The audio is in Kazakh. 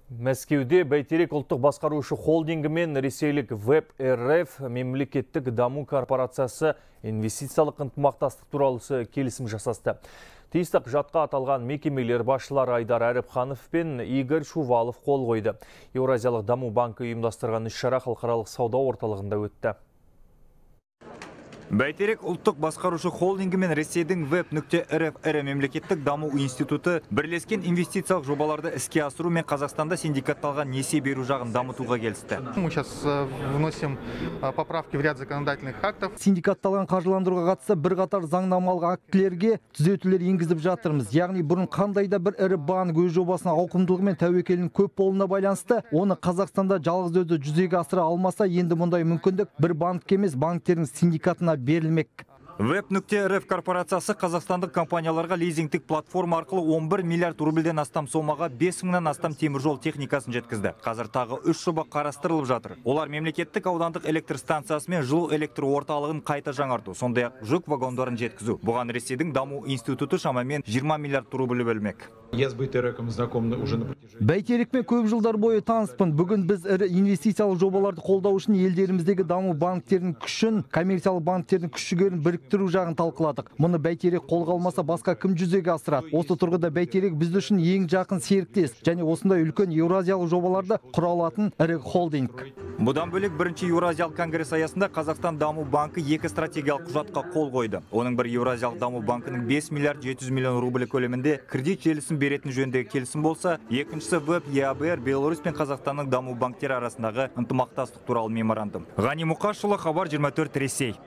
Мәскеуде Бәйтерек ұлттық басқарушы холдингі мен ресейлік Web РФ мемлекеттік даму корпорациясы инвестициялық ынтымақтастық туралы келісім жасасты. Тиісті құжатқа аталған мекемелер басшылары Айдар Әріпханов пен Игорь Шувалов қол қойды. Еуразиялық даму банкі ұйымдастырған іс-шара халықаралық сауда орталығында өтті. Бәйтерек ұлттық басқарушы холдингі мен Ресейдің Web.рф мемлекеттік даму институты бірлескен инвестициялық жобаларды іске асыру мен Қазақстанда синдикатталған несие беру жағын дамытуға келісті. Мы сейчас вносим поправки в ряд законодательных актов. Синдикатталған қаржыландыруға қатысты бірқатар заңнамалық актілерге түзетулер енгізіп жатырмыз. Яғни бұрын қандай да бір ірі банк өз жобасына ауқымдылығы мен тәуекелінің көп болуына байланысты, оны Қазақстанда жалғыз өзі жүзеге асыра алмаса, енді мұндай мүмкіндік бір банкке емес, банктердің синдикатына берілмек. Web.рф корпорациясы қазақстандық компанияларға лизингтік платформа арқылы 11 миллиард рубльден астам сомаға 5000-нан астам теміржол техникасын жеткізді. Қазір тағы 3 жоба қарастырылып жатыр. Олар мемлекеттік аудандық электр станциясы мен жылу электр орталығын қайта жаңарту, сондай-ақ жүк вагондарын жеткізу. Бұған Ресейдің даму институты шамамен 20 миллиард рубль бөлмек. Я с Бәйтереком знаком уже на протяжении. Бәйтерекмен көп жылдар бойы таныспын. Бүгін біз ірі инвестициялық жобаларды қолдау үшін елдеріміздегі даму банктерінің күшін, коммерциялық банктердің күш-жігерін біріктіру жағын талқыладық. Мұны Бәйтерек қолға алмаса, басқа кім жүзеге асырады? Осы тұрғыда Бәйтерек біз үшін ең жақын серіктес және осындай үлкен еуразиялық жобаларды құра алатын ірі холдинг. Бұдан бөлек бірінші Еуразиялық конгресс аясында Қазақстан даму банкі 2 стратегиялық құжатқа қол қойды. Оның бір Еуразиялық даму банкінің 5 миллиард 700 миллион рубль көлемінде кредит желісін беретін жөніндегі келісім болса, екіншісі Web ЕАБР Беларусь пен Қазақстанның даму банктері арасындағы ынтымақтастық туралы меморандум. Ғани Мұқашұлы, Хабар 24, Ресей.